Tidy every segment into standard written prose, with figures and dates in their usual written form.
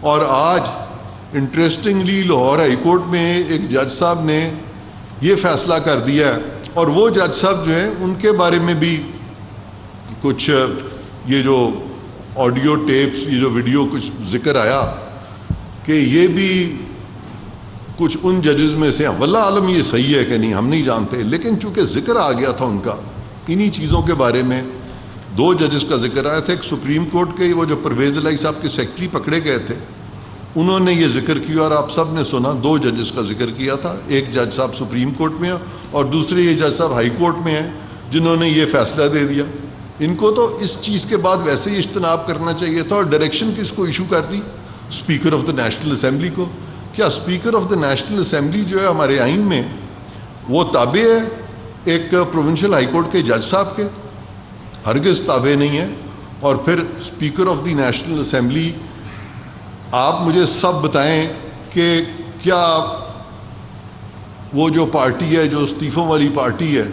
اور آج interestingly Lahore high court میں ایک جج صاحب نے یہ فیصلہ کر دیا ہے، اور وہ جج صاحب جو ہیں ان کے بارے میں بھی کچھ یہ جو آڈیو ٹیپس، یہ جو ویڈیو کچھ ذکر آیا کہ یہ بھی کچھ ان ججز میں سے ہیں، واللہ عالم یہ صحیح ہے کہ نہیں ہم نہیں جانتے، لیکن چونکہ ذکر آ گیا تھا ان کا انہی چیزوں کے بارے میں، دو ججز کا ذکر آیا تھا۔ ایک سپریم کورٹ کے وہ جو پرویز الہی صاحب کے سیکرٹری پکڑے گئے تھے، انہوں نے یہ ذکر کیا اور آپ سب نے سنا، دو ججز کا ذکر کیا تھا، ایک جج صاحب سپریم کورٹ میں ہیں اور دوسرے یہ جج صاحب ہائی کورٹ میں ہیں جنہوں نے یہ فیصلہ دے دیا۔ ان کو تو اس چیز کے بعد ویسے ہی اجتناب کرنا چاہیے تھا، اور ڈائریکشن کس کو ایشو کر دی؟ Speaker of the national assembly کو۔ کیا speaker of the national assembly جو ہے ہمارے آئین میں وہ تابع ہے ایک پروونشل ہائی کورٹ کے جج صاحب کے؟ ہرگز تابع نہیں ہے۔ اور پھر speaker of the national assembly, آپ مجھے سب بتائیں کہ کیا وہ جو پارٹی ہے، جو استعفوں والی پارٹی ہے،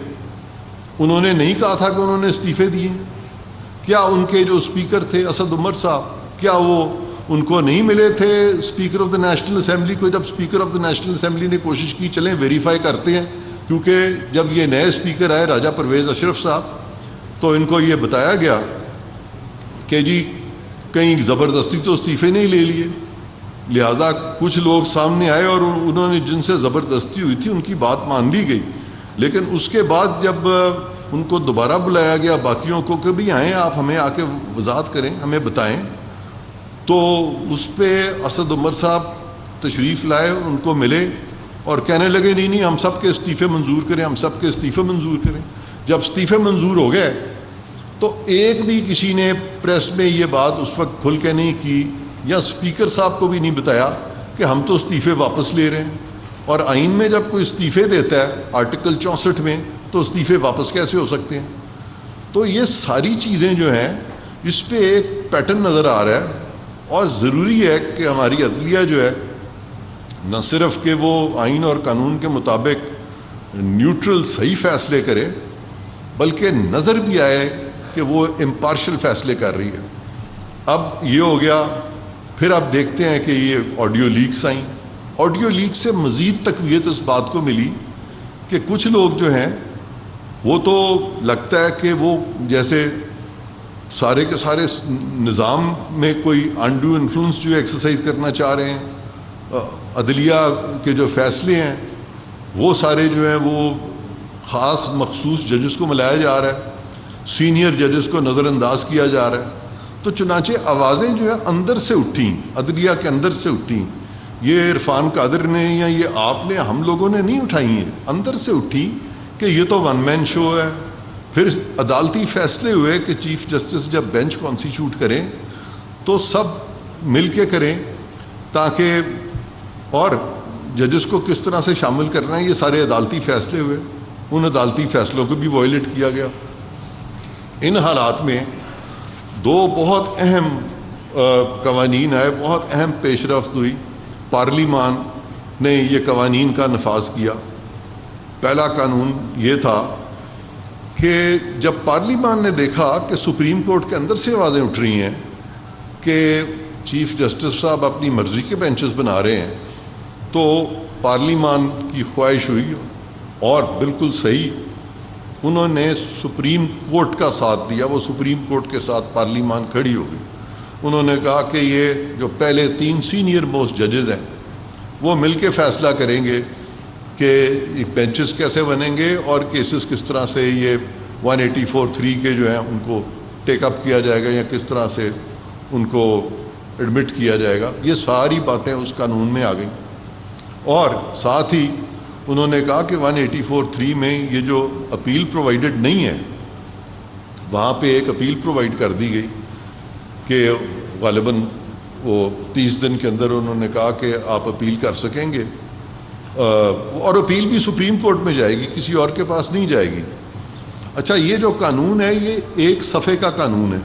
انہوں نے نہیں کہا تھا کہ انہوں نے استعفے دیے؟ کیا ان کے جو اسپیکر تھے اسد عمر صاحب، کیا وہ ان کو نہیں ملے تھے speaker of the national assembly کو؟ جب speaker of the national assembly نے کوشش کی چلیں ویریفائی کرتے ہیں، کیونکہ جب یہ نئے اسپیکر آئے راجہ پرویز اشرف صاحب، تو ان کو یہ بتایا گیا کہ جی کہیں زبردستی تو استعفے نہیں لے لیے، لہذا کچھ لوگ سامنے آئے اور انہوں نے جن سے زبردستی ہوئی تھی ان کی بات مان لی گئی، لیکن اس کے بعد جب ان کو دوبارہ بلایا گیا باقیوں کو کہ بھی آئیں آپ ہمیں آ کے وضاحت کریں، ہمیں بتائیں، تو اس پہ اسد عمر صاحب تشریف لائے، ان کو ملے اور کہنے لگے نہیں نہیں ہم سب کے استعفے منظور کریں، ہم سب کے استعفے منظور کریں۔ جب استعفے منظور ہو گئے تو ایک بھی کسی نے پریس میں یہ بات اس وقت کھل کے نہیں کی، یا اسپیکر صاحب کو بھی نہیں بتایا کہ ہم تو استعفے واپس لے رہے ہیں۔ اور آئین میں جب کوئی استعفے دیتا ہے آرٹیکل 64 میں، تو استعفے واپس کیسے ہو سکتے ہیں؟ تو یہ ساری چیزیں جو ہیں اس پہ ایک پیٹرن نظر آ رہا ہے، اور ضروری ہے کہ ہماری عدلیہ جو ہے نہ صرف کہ وہ آئین اور قانون کے مطابق نیوٹرل صحیح فیصلے کرے، بلکہ نظر بھی آئے کہ وہ امپارشل فیصلے کر رہی ہے۔ اب یہ ہو گیا، پھر آپ دیکھتے ہیں کہ یہ آڈیو لیکس آئیں۔ آڈیو لیک سے مزید تقویت اس بات کو ملی کہ کچھ لوگ جو ہیں وہ تو لگتا ہے کہ وہ جیسے سارے کے سارے نظام میں کوئی انڈو انفلوئنس جو ایکسرسائز کرنا چاہ رہے ہیں، عدلیہ کے جو فیصلے ہیں وہ سارے جو ہیں وہ خاص مخصوص ججز کو ملایا جا رہا ہے، سینئر ججز کو نظر انداز کیا جا رہا ہے۔ تو چنانچہ آوازیں جو ہیں اندر سے اٹھیں، عدلیہ کے اندر سے اٹھیں، یہ عرفان قادر نے یا یہ آپ نے، ہم لوگوں نے نہیں اٹھائی ہیں، اندر سے اٹھیں کہ یہ تو ون مین شو ہے۔ پھر عدالتی فیصلے ہوئے کہ چیف جسٹس جب بینچ کانسٹیٹیوٹ کریں تو سب مل کے کریں، تاکہ اور ججز کو کس طرح سے شامل کرنا ہے، یہ سارے عدالتی فیصلے ہوئے، ان عدالتی فیصلوں کو بھی وائلیٹ کیا گیا۔ ان حالات میں دو بہت اہم قوانین آئے، بہت اہم پیش رفت ہوئی، پارلیمان نے یہ قوانین کا نفاذ کیا۔ پہلا قانون یہ تھا کہ جب پارلیمان نے دیکھا کہ سپریم کورٹ کے اندر سے آوازیں اٹھ رہی ہیں کہ چیف جسٹس صاحب اپنی مرضی کے بینچز بنا رہے ہیں، تو پارلیمان کی خواہش ہوئی اور بالکل صحیح انہوں نے سپریم کورٹ کا ساتھ دیا، وہ سپریم کورٹ کے ساتھ پارلیمان کھڑی ہو گئی۔ انہوں نے کہا کہ یہ جو پہلے 3 سینئر موسٹ ججز ہیں وہ مل کے فیصلہ کریں گے کہ بینچز کیسے بنیں گے اور کیسز کس طرح سے یہ 184(3) کے جو ہیں ان کو ٹیک اپ کیا جائے گا یا کس طرح سے ان کو ایڈمٹ کیا جائے گا۔ یہ ساری باتیں اس قانون میں آ گئیں، اور ساتھ ہی انہوں نے کہا کہ 184(3) میں یہ جو اپیل پرووائڈڈ نہیں ہے، وہاں پہ ایک اپیل پرووائڈ کر دی گئی کہ غالباً وہ 30 دن کے اندر انہوں نے کہا کہ آپ اپیل کر سکیں گے، اور اپیل بھی سپریم کورٹ میں جائے گی، کسی اور کے پاس نہیں جائے گی۔ اچھا، یہ جو قانون ہے یہ 1 صفحے کا قانون ہے،